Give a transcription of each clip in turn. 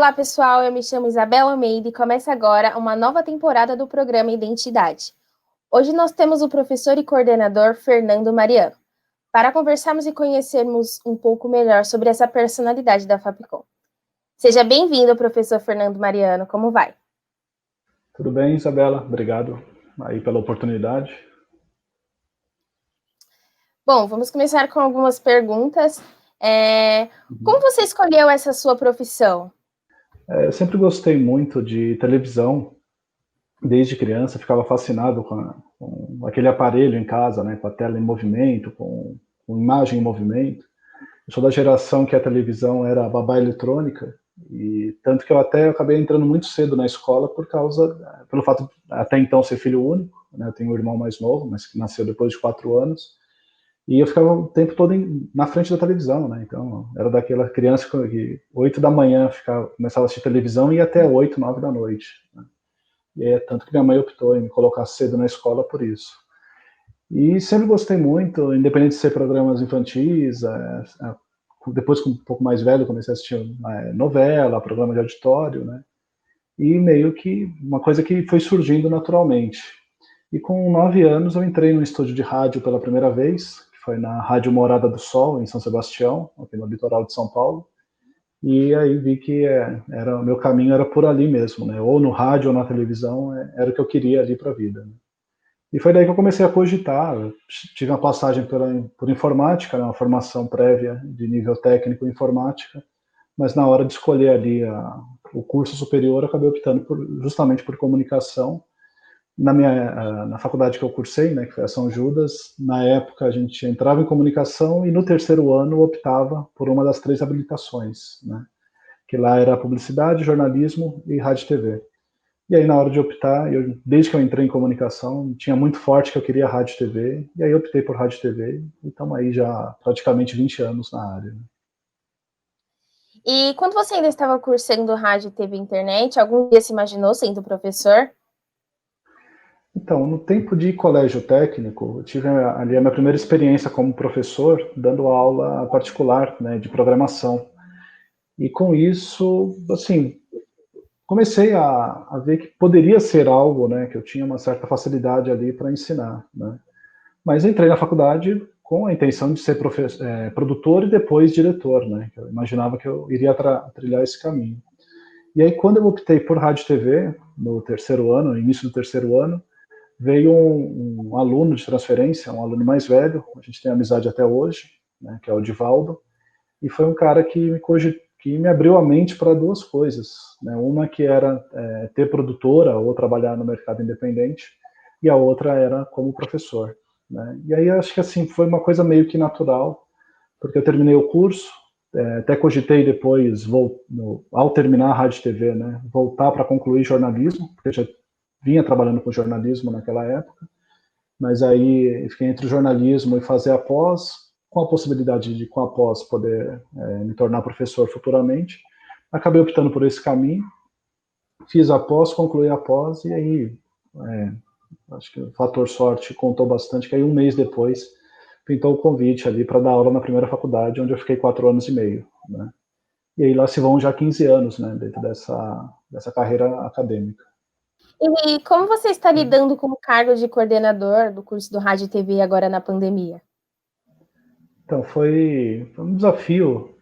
Olá, pessoal, eu me chamo Isabela Almeida e começa agora uma nova temporada do programa Identidade. Hoje nós temos o professor e coordenador Fernando Mariano, para conversarmos e conhecermos um pouco melhor sobre essa personalidade da Fapcom. Seja bem-vindo, professor Fernando Mariano, como vai? Tudo bem, Isabela? Obrigado aí pela oportunidade. Bom, vamos começar com algumas perguntas. Como você escolheu essa sua profissão? Eu sempre gostei muito de televisão. Desde criança, ficava fascinado com aquele aparelho em casa, né, com a tela em movimento, com imagem em movimento. Eu sou da geração que a televisão era a babá eletrônica, e tanto que eu até acabei entrando muito cedo na escola pelo fato de até então ser filho único, né, eu tenho um irmão mais novo, mas que nasceu depois de 4 anos, e eu ficava o tempo todo na frente da televisão, né? Então, era daquela criança que 8 da manhã começava a assistir televisão e ia até 8, 9 da noite. Né? E é tanto que minha mãe optou em me colocar cedo na escola por isso. E sempre gostei muito, independente de ser programas infantis, depois, com um pouco mais velho, comecei a assistir novela, programa de auditório, né? E meio que uma coisa que foi surgindo naturalmente. E com 9 anos eu entrei no estúdio de rádio pela primeira vez, que foi na Rádio Morada do Sol, em São Sebastião, aqui no litoral de São Paulo. E aí vi que o meu caminho era por ali mesmo, né? Ou no rádio ou na televisão, era o que eu queria ali para a vida. Né? E foi daí que eu comecei a cogitar. Eu tive uma passagem por informática, né? Uma formação prévia de nível técnico em informática, mas na hora de escolher ali o curso superior, eu acabei optando justamente por comunicação. Na faculdade que eu cursei, né, que foi a São Judas, na época a gente entrava em comunicação e no terceiro ano optava por uma das 3 habilitações, né, que lá era publicidade, jornalismo e rádio e TV. E aí na hora de optar, desde que eu entrei em comunicação, tinha muito forte que eu queria rádio e TV, e aí eu optei por rádio e TV, e estamos aí já praticamente 20 anos na área. Né. E quando você ainda estava cursando rádio, TV e internet, algum dia se imaginou sendo professor? Então, no tempo de colégio técnico, eu tive ali a minha primeira experiência como professor, dando aula particular, né, de programação. E com isso, assim, comecei a ver que poderia ser algo, né, que eu tinha uma certa facilidade ali para ensinar, né. Mas entrei na faculdade com a intenção de ser produtor e depois diretor, né. Eu imaginava que eu iria trilhar esse caminho. E aí, quando eu optei por rádio e TV, no terceiro ano, no início do terceiro ano, veio um aluno de transferência, um aluno mais velho, a gente tem amizade até hoje, né, que é o Divaldo, e foi um cara que me abriu a mente para 2 coisas, né, uma que era ter produtora ou trabalhar no mercado independente, e a outra era como professor. Né. E aí acho que assim foi uma coisa meio que natural, porque eu terminei o curso, até cogitei depois, ao terminar a Rádio e TV, né, voltar para concluir jornalismo, porque eu já vinha trabalhando com jornalismo naquela época, mas aí fiquei entre o jornalismo e fazer a pós, com a possibilidade de, com a pós, poder me tornar professor futuramente. Acabei optando por esse caminho, fiz a pós, concluí a pós, e aí acho que o fator sorte contou bastante, que aí um mês depois pintou o convite ali para dar aula na primeira faculdade, onde eu fiquei 4 anos e meio. Né? E aí lá se vão já 15 anos, né, dentro dessa carreira acadêmica. E como você está lidando com o cargo de coordenador do curso do Rádio e TV agora na pandemia? Então, foi um desafio,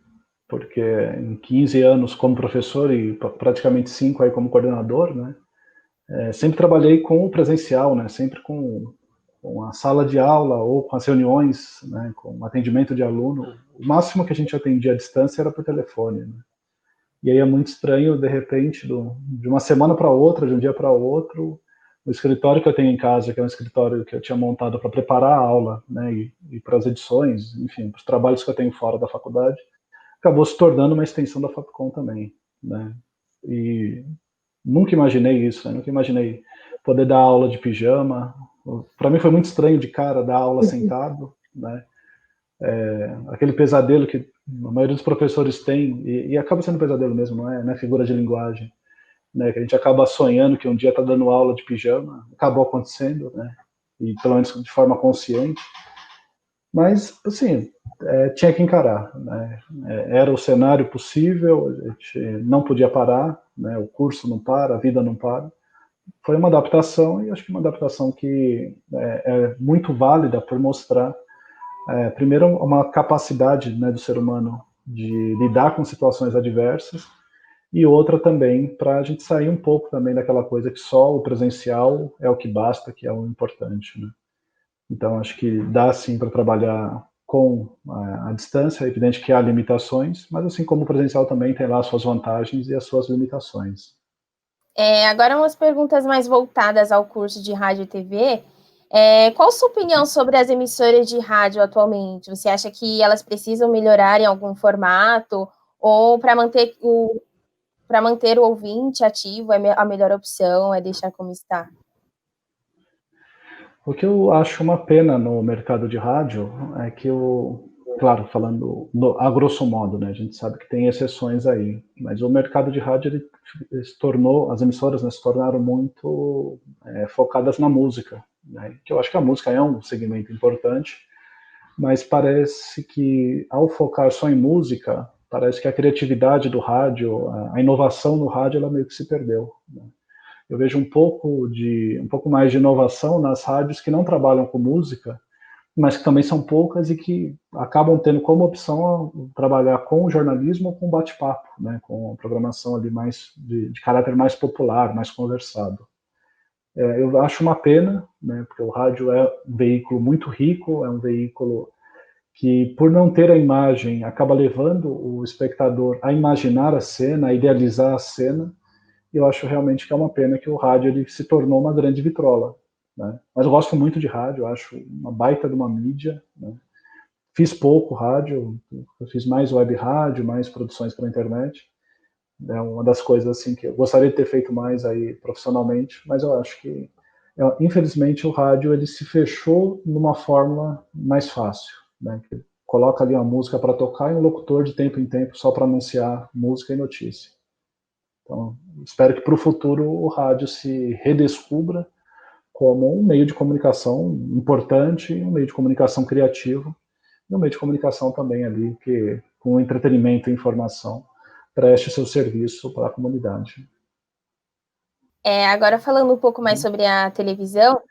porque em 15 anos como professor e praticamente 5 aí como coordenador, né, sempre trabalhei com o presencial, né, sempre com a sala de aula ou com as reuniões, né, com o atendimento de aluno. O máximo que a gente atendia à distância era por telefone. Né. E aí é muito estranho, de repente, de uma semana para outra, de um dia para outro, o escritório que eu tenho em casa, que é um escritório que eu tinha montado para preparar a aula, né, e para as edições, enfim, para os trabalhos que eu tenho fora da faculdade, acabou se tornando uma extensão da Fapcom também, né. E nunca imaginei isso, né, nunca imaginei poder dar aula de pijama. Para mim foi muito estranho de cara dar aula sentado, né. Aquele pesadelo que a maioria dos professores tem, e acaba sendo um pesadelo mesmo, não é figura de linguagem, né, que a gente acaba sonhando que um dia está dando aula de pijama, acabou acontecendo, né, e pelo menos de forma consciente. Mas, assim, tinha que encarar, né? Era o cenário possível, a gente não podia parar, né? O curso não para, a vida não para. Foi uma adaptação, e acho que uma adaptação que é muito válida por mostrar, primeiro, uma capacidade, né, do ser humano de lidar com situações adversas, e outra também para a gente sair um pouco também daquela coisa que só o presencial é o que basta, que é o importante, né? Então, acho que dá sim para trabalhar com a distância. É evidente que há limitações, mas assim como o presencial também tem lá as suas vantagens e as suas limitações. Agora umas perguntas mais voltadas ao curso de rádio e TV. Qual a sua opinião sobre as emissoras de rádio atualmente? Você acha que elas precisam melhorar em algum formato? Ou para manter o ouvinte ativo, a melhor opção é deixar como está? O que eu acho uma pena no mercado de rádio é que claro, falando a grosso modo, né, a gente sabe que tem exceções aí, mas o mercado de rádio ele se tornou, as emissoras, né, se tornaram muito focadas na música, né, que eu acho que a música é um segmento importante, mas parece que ao focar só em música, parece que a criatividade do rádio, a inovação no rádio, ela meio que se perdeu, né? Eu vejo um pouco mais de inovação nas rádios que não trabalham com música, mas que também são poucas e que acabam tendo como opção trabalhar com o jornalismo ou com bate-papo, né, com a programação ali mais de caráter mais popular, mais conversado. Eu acho uma pena, né, porque o rádio é um veículo muito rico, é um veículo que, por não ter a imagem, acaba levando o espectador a imaginar a cena, a idealizar a cena. E eu acho realmente que é uma pena que o rádio ele se tornou uma grande vitrola, né? Mas eu gosto muito de rádio, eu acho uma baita de uma mídia, né? Fiz pouco rádio, eu fiz mais web rádio, mais produções para a internet. É uma das coisas assim que eu gostaria de ter feito mais aí profissionalmente, mas eu acho que infelizmente o rádio ele se fechou numa fórmula mais fácil, né? Que coloca ali uma música para tocar e um locutor de tempo em tempo só para anunciar música e notícia. Então, espero que para o futuro o rádio se redescubra como um meio de comunicação importante, um meio de comunicação criativo, e um meio de comunicação também ali que, com entretenimento e informação, preste seu serviço para a comunidade. Agora falando um pouco mais sobre a televisão,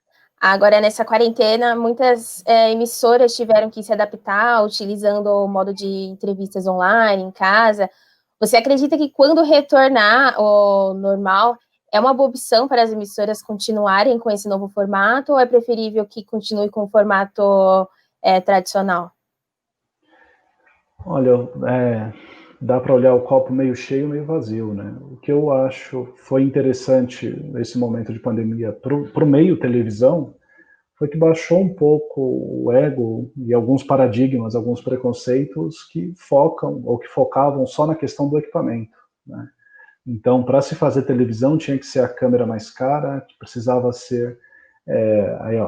agora nessa quarentena, muitas emissoras tiveram que se adaptar, utilizando o modo de entrevistas online, em casa. Você acredita que quando retornar ao normal, é uma boa opção para as emissoras continuarem com esse novo formato, ou é preferível que continue com o formato tradicional? Olha, dá para olhar o copo meio cheio, meio vazio, né? O que eu acho foi interessante nesse momento de pandemia para o meio televisão foi que baixou um pouco o ego e alguns paradigmas, alguns preconceitos que focam ou que focavam só na questão do equipamento, né? Então, para se fazer televisão, tinha que ser a câmera mais cara, precisava ser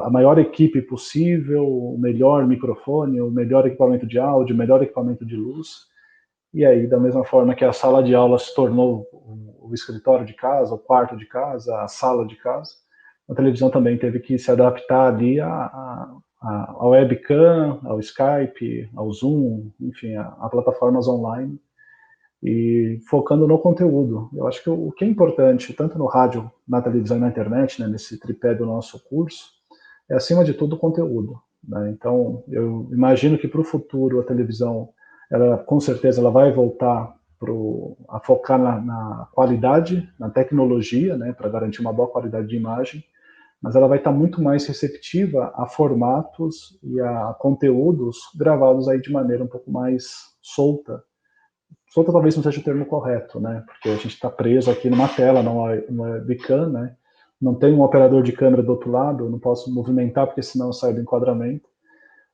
a maior equipe possível, o melhor microfone, o melhor equipamento de áudio, o melhor equipamento de luz. E aí, da mesma forma que a sala de aula se tornou o escritório de casa, o quarto de casa, a sala de casa, a televisão também teve que se adaptar ali ao webcam, ao Skype, ao Zoom, enfim, a plataformas online, e focando no conteúdo. Eu acho que o que é importante, tanto no rádio, na televisão e na internet, né, nesse tripé do nosso curso, é, acima de tudo, o conteúdo, né? Então, eu imagino que para o futuro a televisão, ela, com certeza, ela vai voltar a focar na qualidade, na tecnologia, né, para garantir uma boa qualidade de imagem, mas ela vai estar muito mais receptiva a formatos e a conteúdos gravados aí de maneira um pouco mais solta. Solta talvez não seja o termo correto, né? Porque a gente está preso aqui numa tela, numa webcam, né? Não tem um operador de câmera do outro lado, não posso movimentar porque senão eu saio do enquadramento.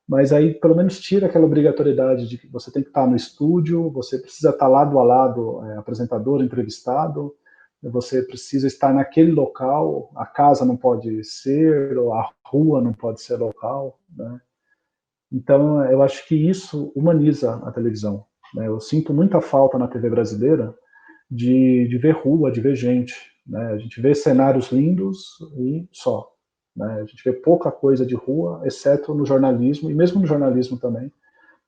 Mas aí pelo menos tira aquela obrigatoriedade de que você tem que estar no estúdio, você precisa estar lado a lado, apresentador, entrevistado, você precisa estar naquele local, a casa não pode ser, ou a rua não pode ser local, né? Então, eu acho que isso humaniza a televisão, né? Eu sinto muita falta na TV brasileira de ver rua, de ver gente, né? A gente vê cenários lindos e só. né? A gente vê pouca coisa de rua, exceto no jornalismo, e mesmo no jornalismo também,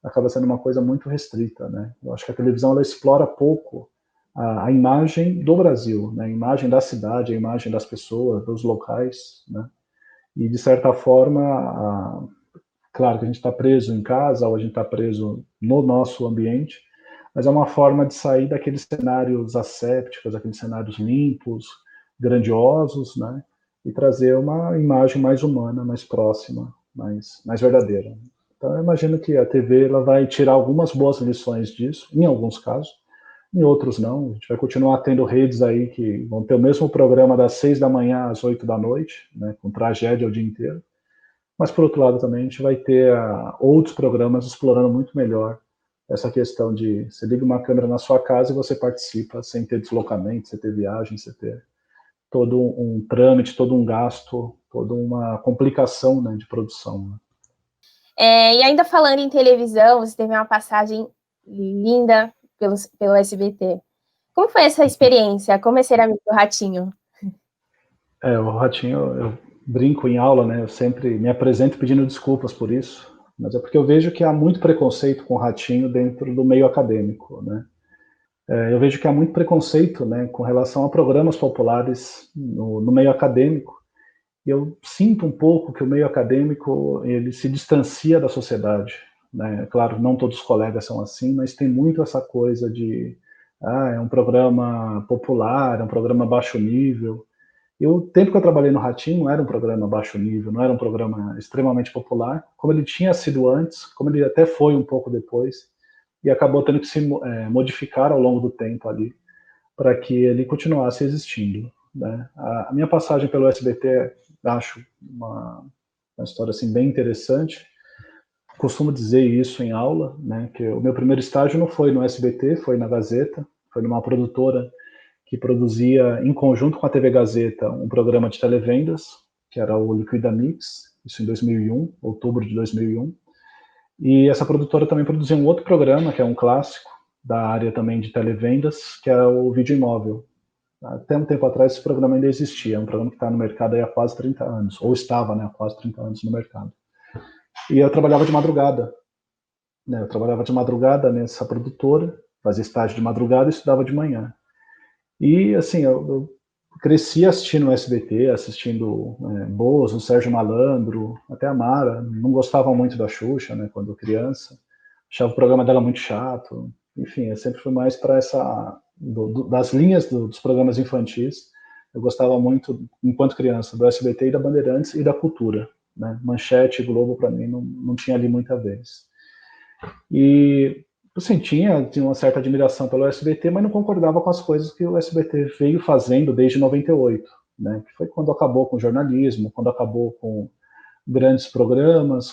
acaba sendo uma coisa muito restrita, né? Eu acho que a televisão ela explora pouco a imagem do Brasil, né? A imagem da cidade, a imagem das pessoas, dos locais, né? E, de certa forma, claro que a gente está preso em casa ou a gente está preso no nosso ambiente, mas é uma forma de sair daqueles cenários assépticos, aqueles cenários limpos, grandiosos, né? E trazer uma imagem mais humana, mais próxima, mais verdadeira. Então, eu imagino que a TV ela vai tirar algumas boas lições disso, em alguns casos, em outros não. A gente vai continuar tendo redes aí que vão ter o mesmo programa das 6 da manhã às 8 da noite, né, com tragédia o dia inteiro. Mas, por outro lado, também a gente vai ter outros programas explorando muito melhor essa questão de você liga uma câmera na sua casa e você participa sem ter deslocamento, sem ter viagem, sem ter todo um trâmite, todo um gasto, toda uma complicação, né, de produção. Né? E ainda falando em televisão, você teve uma passagem linda pelo SBT. Como foi essa experiência? Como é ser amigo do Ratinho? O Ratinho, eu brinco em aula, né? Eu sempre me apresento pedindo desculpas por isso, mas é porque eu vejo que há muito preconceito com o Ratinho dentro do meio acadêmico, né? Eu vejo que há muito preconceito, né, com relação a programas populares no meio acadêmico. E eu sinto um pouco que o meio acadêmico ele se distancia da sociedade, né? Claro, não todos os colegas são assim, mas tem muito essa coisa de é um programa popular, é um programa baixo nível. E o tempo que eu trabalhei no Ratinho não era um programa baixo nível, não era um programa extremamente popular, como ele tinha sido antes, como ele até foi um pouco depois, e acabou tendo que se modificar ao longo do tempo ali, para que ele continuasse existindo. Né? A minha passagem pelo SBT, acho uma história assim, bem interessante. Costumo dizer isso em aula, né, que o meu primeiro estágio não foi no SBT, foi na Gazeta, foi numa produtora que produzia, em conjunto com a TV Gazeta, um programa de televendas, que era o Liquida Mix, isso em 2001, outubro de 2001. E essa produtora também produzia um outro programa, que é um clássico, da área também de televendas, que é o Vídeo Imóvel. Até um tempo atrás esse programa ainda existia, é um programa que está no mercado há quase 30 anos, ou estava, né, há quase 30 anos no mercado. E eu trabalhava de madrugada, né, eu trabalhava de madrugada nessa produtora, fazia estágio de madrugada e estudava de manhã. E, assim, eu cresci assistindo o SBT, assistindo Bozo, Sérgio Malandro, até a Mara. Não gostava muito da Xuxa, né, quando criança. Achava o programa dela muito chato. Enfim, eu sempre fui mais para essa... das linhas dos programas infantis. Eu gostava muito, enquanto criança, do SBT e da Bandeirantes e da Cultura. Né? Manchete e Globo, para mim, não tinha ali muita vez. E assim, tinha uma certa admiração pelo SBT, mas não concordava com as coisas que o SBT veio fazendo desde 98, né? Que foi quando acabou com o jornalismo, quando acabou com grandes programas,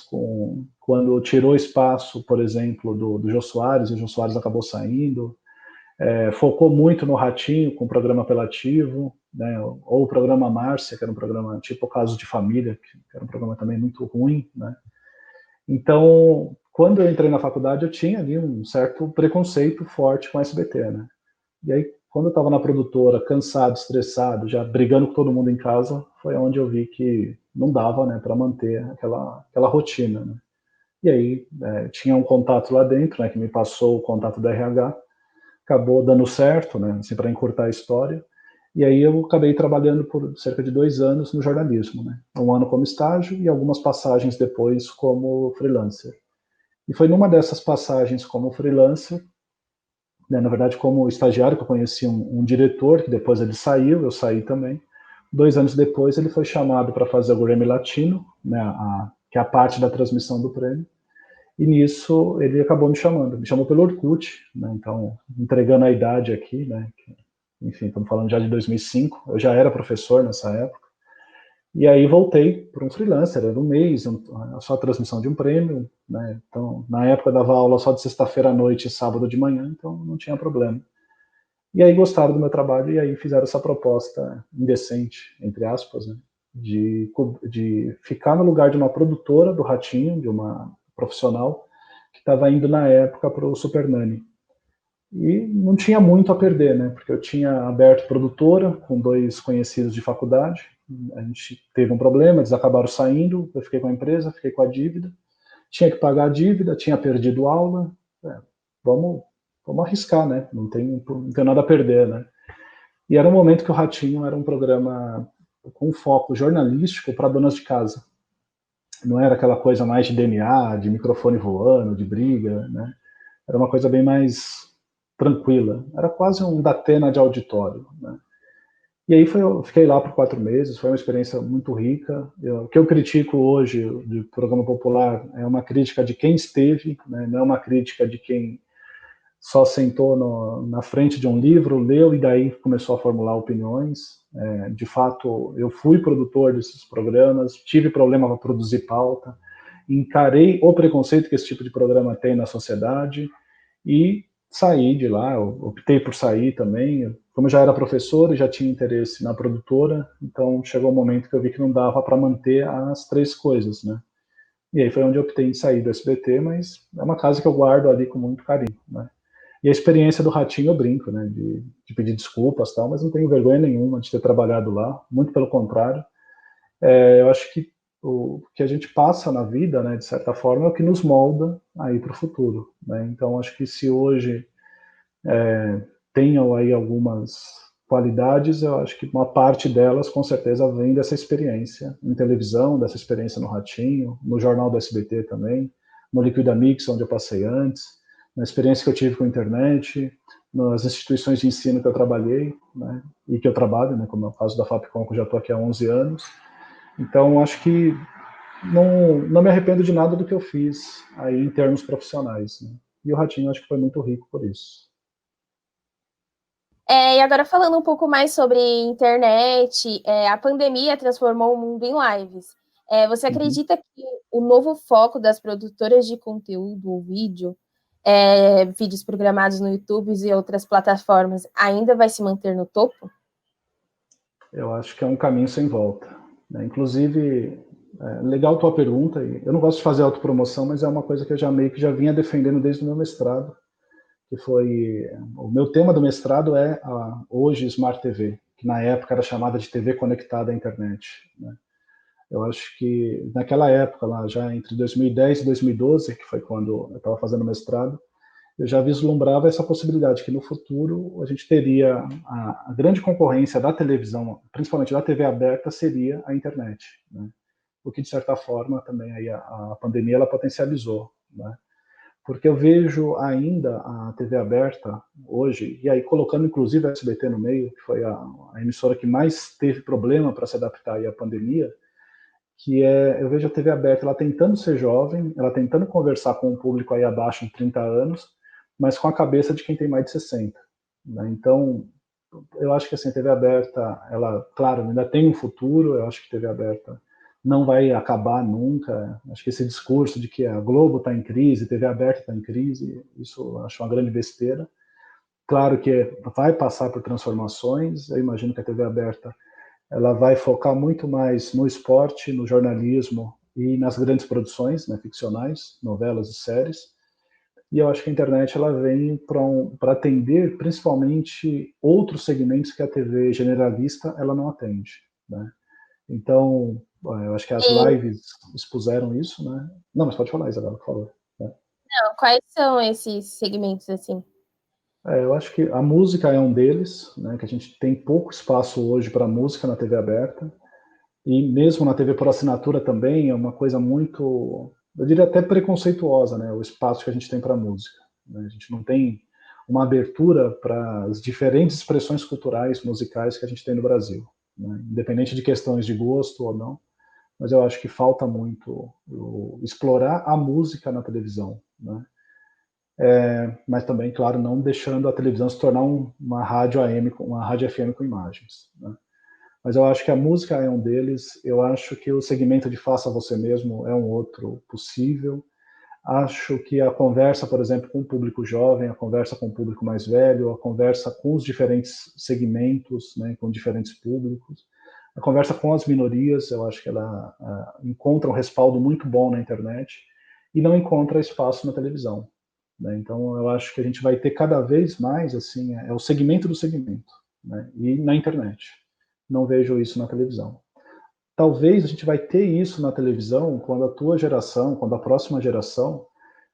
quando tirou espaço, por exemplo, do Jô Soares, e o Jô Soares acabou saindo, focou muito no Ratinho, com o programa apelativo, né? Ou o programa Márcia, que era um programa tipo Casos de Família, que era um programa também muito ruim, né? Então, quando eu entrei na faculdade, eu tinha ali um certo preconceito forte com a SBT, né? E aí, quando eu estava na produtora, cansado, estressado, já brigando com todo mundo em casa, foi onde eu vi que não dava, né, para manter aquela rotina, né? E aí, tinha um contato lá dentro, né, que me passou o contato da RH, acabou dando certo, né, assim, para encurtar a história. E aí eu acabei trabalhando por cerca de 2 anos no jornalismo, né? Um ano como estágio e algumas passagens depois como freelancer. E foi numa dessas passagens como freelancer, né, na verdade como estagiário, que eu conheci um diretor, que depois ele saiu, eu saí também. 2 anos depois ele foi chamado para fazer o Grammy Latino, né, que é a parte da transmissão do prêmio. E nisso ele acabou me chamou pelo Orkut, né, então entregando a idade aqui, né, enfim, estamos falando já de 2005, eu já era professor nessa época, e aí voltei para um freelancer, era um mês, só a transmissão de um prêmio, né? Então, na época dava aula só de sexta-feira à noite e sábado de manhã, então não tinha problema. E aí gostaram do meu trabalho e aí fizeram essa proposta indecente, entre aspas, né? de ficar no lugar de uma produtora do Ratinho, de uma profissional, que estava indo na época para o Super Nani. E não tinha muito a perder, né? Porque eu tinha aberto produtora com 2 conhecidos de faculdade, A gente teve um problema, eles acabaram saindo, eu fiquei com a empresa, fiquei com a dívida, tinha que pagar a dívida, tinha perdido aula, vamos, vamos arriscar, né? Não tem nada a perder, né? E era um momento que o Ratinho era um programa com foco jornalístico para donas de casa. Não era aquela coisa mais de DNA, de microfone voando, de briga, né? Era uma coisa bem mais tranquila. Era quase um Datena de auditório, né? E aí eu fiquei lá por 4 meses, foi uma experiência muito rica. O que eu critico hoje de programa popular é uma crítica de quem esteve, né? Não é uma crítica de quem só sentou na frente de um livro, leu e daí começou a formular opiniões. De fato, eu fui produtor desses programas, tive problema para produzir pauta, encarei o preconceito que esse tipo de programa tem na sociedade e saí de lá, eu optei por sair também. Como eu já era professor e já tinha interesse na produtora, então chegou um momento que eu vi que não dava para manter as três coisas, né? E aí foi onde eu optei em sair do SBT, mas é uma casa que eu guardo ali com muito carinho, né? E a experiência do Ratinho eu brinco, né? De pedir desculpas e tal, mas não tenho vergonha nenhuma de ter trabalhado lá, muito pelo contrário. Eu acho que o que a gente passa na vida, né, de certa forma, é o que nos molda aí para o futuro, né? Então, acho que se hoje tenham aí algumas qualidades, eu acho que uma parte delas, com certeza, vem dessa experiência em televisão, dessa experiência no Ratinho, no Jornal do SBT também, no Liquida Mix, onde eu passei antes, na experiência que eu tive com a internet, nas instituições de ensino que eu trabalhei, né, e que eu trabalho, né, como é o caso da Fapcom, que eu já estou aqui há 11 anos. Então, acho que não me arrependo de nada do que eu fiz aí em termos profissionais, né? E o Ratinho acho que foi muito rico por isso. E agora falando um pouco mais sobre internet, a pandemia transformou o mundo em lives. Você Uhum. acredita que o novo foco das produtoras de conteúdo ou vídeo, vídeos programados no YouTube e outras plataformas, ainda vai se manter no topo? Eu acho que é um caminho sem volta, né? Inclusive, legal tua pergunta. Eu não gosto de fazer autopromoção, mas é uma coisa que eu já meio que já vinha defendendo desde o meu mestrado, que foi o meu tema do mestrado é hoje Smart TV, que na época era chamada de TV conectada à internet, né? Eu acho que naquela época, lá já entre 2010 e 2012, que foi quando eu estava fazendo mestrado, eu já vislumbrava essa possibilidade que no futuro a gente teria a grande concorrência da televisão, principalmente da TV aberta, seria a internet, né? O que de certa forma também aí a pandemia ela potencializou, né? Porque eu vejo ainda a TV aberta hoje, e aí colocando inclusive a SBT no meio, que foi a emissora que mais teve problema para se adaptar aí à pandemia, eu vejo a TV aberta, ela tentando ser jovem, ela tentando conversar com um público aí abaixo de 30 anos, mas com a cabeça de quem tem mais de 60, né? Então, eu acho que assim, a TV aberta, ela, claro, ainda tem um futuro, eu acho que a TV aberta não vai acabar nunca. Acho que esse discurso de que a Globo está em crise, a TV aberta está em crise, isso eu acho uma grande besteira. Claro que vai passar por transformações, eu imagino que a TV aberta ela vai focar muito mais no esporte, no jornalismo e nas grandes produções, né, ficcionais, novelas e séries. E eu acho que a internet ela vem para atender principalmente outros segmentos que a TV generalista ela não atende, né? Então, eu acho que as E, lives expuseram isso, né? Não, mas pode falar, Isabela, por favor. Né? não, quais são esses segmentos assim? Eu acho que a música é um deles, né? Que a gente tem pouco espaço hoje para música na TV aberta. E mesmo na TV por assinatura também é uma coisa muito, eu diria até preconceituosa, né? O espaço que a gente tem para música, né? A gente não tem uma abertura para as diferentes expressões culturais, musicais que a gente tem no Brasil, né? Independente de questões de gosto ou não, mas eu acho que falta muito explorar a música na televisão, né? Mas também, claro, não deixando a televisão se tornar uma rádio AM, uma rádio FM com imagens, né? Mas eu acho que a música é um deles. Eu acho que o segmento de faça você mesmo é um outro possível. Acho que a conversa, por exemplo, com o público jovem, a conversa com o público mais velho, a conversa com os diferentes segmentos, né, com diferentes públicos, a conversa com as minorias, eu acho que ela encontra um respaldo muito bom na internet e não encontra espaço na televisão, né? Então, eu acho que a gente vai ter cada vez mais, assim, o segmento do segmento, né? E na internet. Não vejo isso na televisão. talvez a gente vai ter isso na televisão quando a tua geração, quando a próxima geração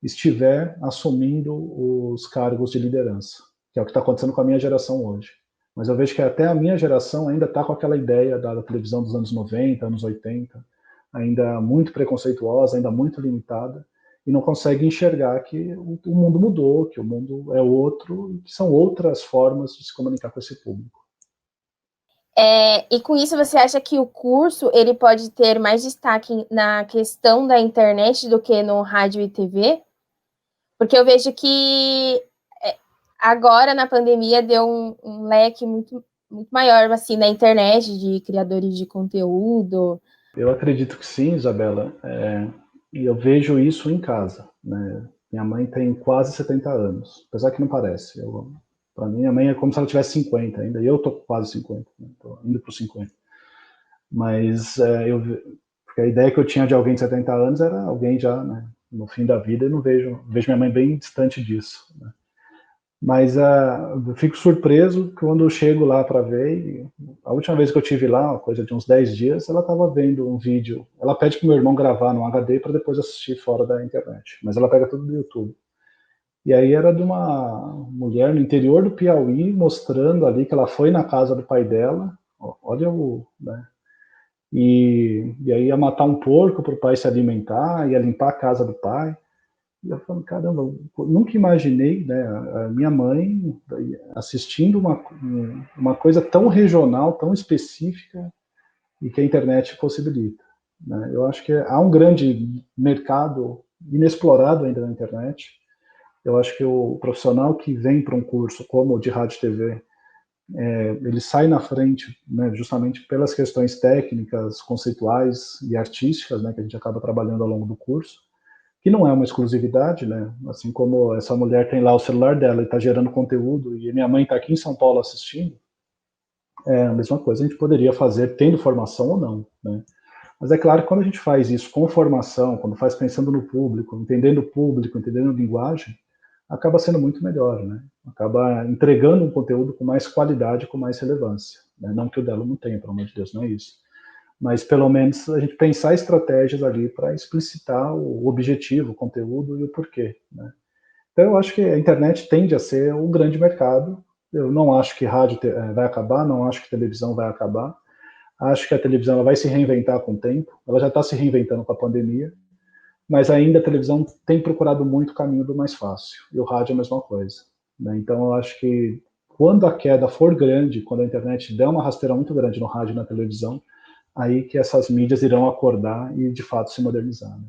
estiver assumindo os cargos de liderança, que é o que está acontecendo com a minha geração hoje. Mas eu vejo que até a minha geração ainda está com aquela ideia da televisão dos anos 90, anos 80, ainda muito preconceituosa, ainda muito limitada, e não consegue enxergar que o mundo mudou, que o mundo é outro, que são outras formas de se comunicar com esse público. E com isso você acha que o curso ele pode ter mais destaque na questão da internet do que no rádio e TV? Porque eu vejo que agora na pandemia deu um leque muito, muito maior assim na internet de criadores de conteúdo. Eu acredito que sim, Isabela, e eu vejo isso em casa, né? Minha mãe tem quase 70 anos, apesar que não parece. Para mim, a mãe é como se ela tivesse 50 ainda, e eu tô quase 50, né? Tô indo para os 50. Mas porque a ideia que eu tinha de alguém de 70 anos era alguém já, né, no fim da vida, e não vejo minha mãe bem distante disso, né? Mas eu fico surpreso quando eu chego lá para ver. E a última vez que eu tive lá, uma coisa de uns 10 dias, ela estava vendo um vídeo. Ela pede para meu irmão gravar no HD para depois assistir fora da internet. Mas ela pega tudo do YouTube. E aí era de uma mulher no interior do Piauí, mostrando ali que ela foi na casa do pai dela. Olha o... Né? E aí ia matar um porco para o pai se alimentar, ia limpar a casa do pai. E eu falo, caramba, eu nunca imaginei, né, a minha mãe assistindo uma coisa tão regional, tão específica, e que a internet possibilita, né? Eu acho que há um grande mercado inexplorado ainda na internet. Eu acho que o profissional que vem para um curso como o de rádio e TV, ele sai na frente, né, justamente pelas questões técnicas, conceituais e artísticas, né, que a gente acaba trabalhando ao longo do curso, que não é uma exclusividade, né? Assim como essa mulher tem lá o celular dela e está gerando conteúdo, e minha mãe está aqui em São Paulo assistindo, é a mesma coisa a gente poderia fazer tendo formação ou não, né? Mas é claro que quando a gente faz isso com formação, quando faz pensando no público, entendendo linguagem, acaba sendo muito melhor, né? Acaba entregando um conteúdo com mais qualidade, com mais relevância, né? Não que o dela não tenha, pelo amor de Deus, não é isso. Mas pelo menos a gente pensar estratégias ali para explicitar o objetivo, o conteúdo e o porquê, né? Então eu acho que a internet tende a ser um grande mercado. Eu não acho que rádio vai acabar, não acho que televisão vai acabar. Acho que a televisão ela vai se reinventar com o tempo. Ela já está se reinventando com a pandemia, mas ainda a televisão tem procurado muito o caminho do mais fácil. E o rádio é a mesma coisa, né? Então eu acho que quando a queda for grande, quando a internet der uma rasteira muito grande no rádio e na televisão, aí que essas mídias irão acordar e de fato se modernizar, né?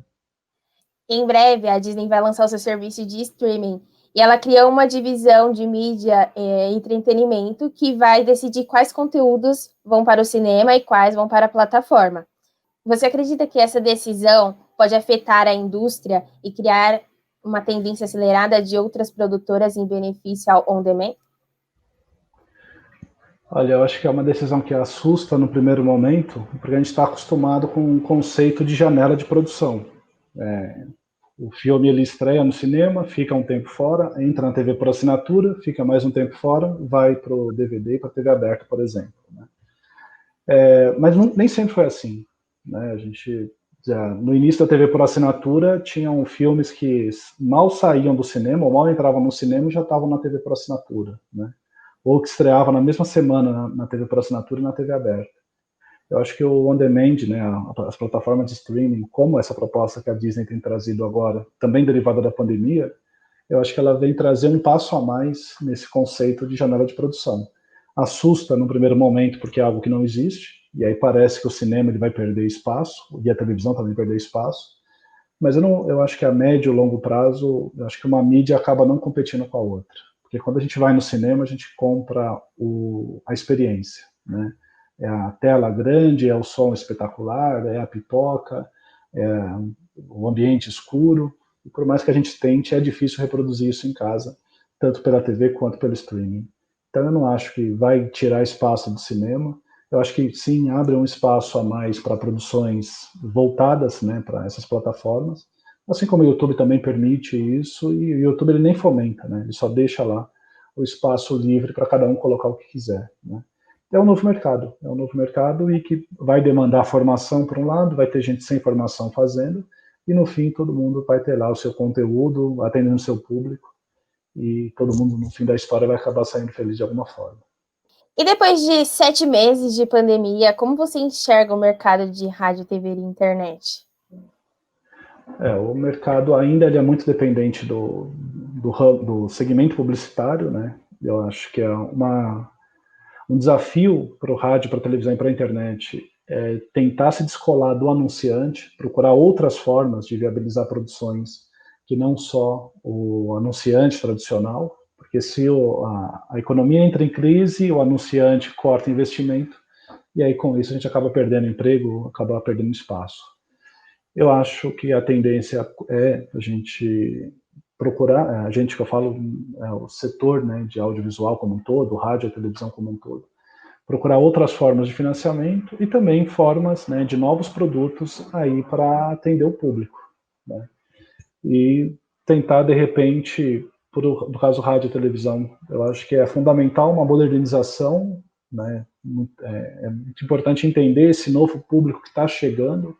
Em breve, a Disney vai lançar o seu serviço de streaming e ela criou uma divisão de mídia e entretenimento que vai decidir quais conteúdos vão para o cinema e quais vão para a plataforma. Você acredita que essa decisão pode afetar a indústria e criar uma tendência acelerada de outras produtoras em benefício ao on-demand? Olha, eu acho que é uma decisão que assusta no primeiro momento, porque a gente está acostumado com um conceito de janela de produção. O filme ele estreia no cinema, fica um tempo fora, entra na TV por assinatura, fica mais um tempo fora, vai para o DVD e para a TV aberta, por exemplo, né? Mas nem sempre foi assim, né? A gente no início da TV por assinatura tinham filmes que mal saíam do cinema ou mal entravam no cinema e já estavam na TV por assinatura, né? Ou que estreava na mesma semana na TV por assinatura e na TV aberta. Eu acho que o on-demand, né, as plataformas de streaming, como essa proposta que a Disney tem trazido agora, também derivada da pandemia, eu acho que ela vem trazer um passo a mais nesse conceito de janela de produção. Assusta no primeiro momento porque é algo que não existe, e aí parece que o cinema ele vai perder espaço, e a televisão também perder espaço, mas eu acho que a médio e longo prazo, eu acho que uma mídia acaba não competindo com a outra. Porque quando a gente vai no cinema, a gente compra a experiência, né? É a tela grande, é o som espetacular, é a pipoca, é o ambiente escuro. E por mais que a gente tente, é difícil reproduzir isso em casa, tanto pela TV quanto pelo streaming. Então eu não acho que vai tirar espaço do cinema. Eu acho que sim, abre um espaço a mais para produções voltadas, né, para essas plataformas. Assim como o YouTube também permite isso, e o YouTube ele nem fomenta, né? Ele só deixa lá o espaço livre para cada um colocar o que quiser, né? é um novo mercado e que vai demandar formação por um lado, vai ter gente sem formação fazendo, e no fim todo mundo vai ter lá o seu conteúdo, atendendo o seu público, e todo mundo no fim da história vai acabar saindo feliz de alguma forma. E depois de 7 meses de pandemia, como você enxerga o mercado de rádio, TV e internet? O mercado ainda ele é muito dependente do segmento publicitário, né? Eu acho que é um desafio para o rádio, para a televisão e para a internet tentar se descolar do anunciante, procurar outras formas de viabilizar produções que não só o anunciante tradicional, porque se a economia entra em crise, o anunciante corta investimento, e aí com isso a gente acaba perdendo emprego, acaba perdendo espaço. Eu acho que a tendência é a gente procurar, a gente que eu falo, o setor, né, de audiovisual como um todo, rádio e televisão como um todo, procurar outras formas de financiamento e também formas, né, de novos produtos aí para atender o público, né? E tentar, de repente, no caso rádio e televisão, eu acho que é fundamental uma modernização, né? É muito importante entender esse novo público que está chegando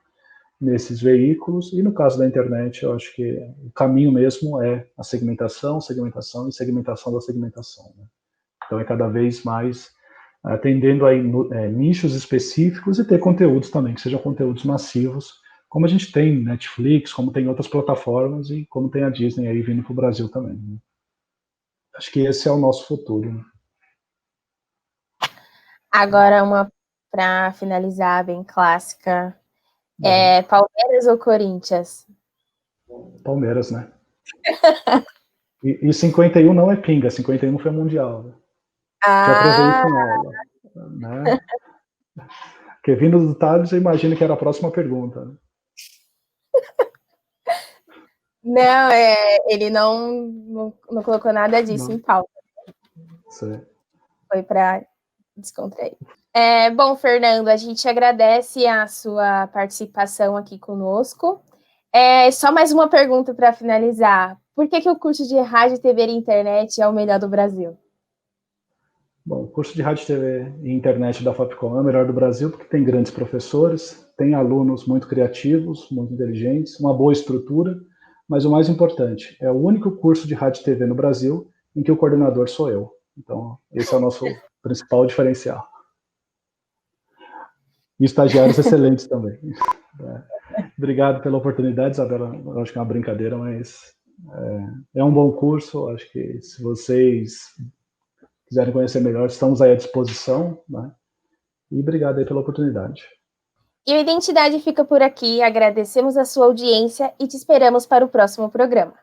nesses veículos, e no caso da internet, eu acho que o caminho mesmo é a segmentação, segmentação e segmentação da segmentação, né? Então é cada vez mais atendendo aí nichos específicos e ter conteúdos também, que sejam conteúdos massivos, como a gente tem Netflix, como tem outras plataformas e como tem a Disney aí vindo para o Brasil também, né? Acho que esse é o nosso futuro, né? Agora uma para finalizar, bem clássica. Palmeiras ou Corinthians? Palmeiras, né? E 51 não é pinga, 51 foi mundial, né? Já provei isso em aula, né? Porque vindo do Thales, eu imagino que era a próxima pergunta, né? Não, ele não colocou nada disso em pauta. Sei. Foi para descontrair. Bom, Fernando, a gente agradece a sua participação aqui conosco. Só mais uma pergunta para finalizar. Por que o curso de Rádio, TV e Internet é o melhor do Brasil? Bom, o curso de Rádio, TV e Internet da Fapcom é o melhor do Brasil porque tem grandes professores, tem alunos muito criativos, muito inteligentes, uma boa estrutura, mas o mais importante, é o único curso de Rádio e TV no Brasil em que o coordenador sou eu. Então, esse é o nosso principal diferencial. E estagiários excelentes também. Obrigado pela oportunidade, Isabela. Eu acho que é uma brincadeira, mas é um bom curso. Acho que se vocês quiserem conhecer melhor, estamos aí à disposição, né? E obrigado aí pela oportunidade. E o Identidade fica por aqui. Agradecemos a sua audiência e te esperamos para o próximo programa.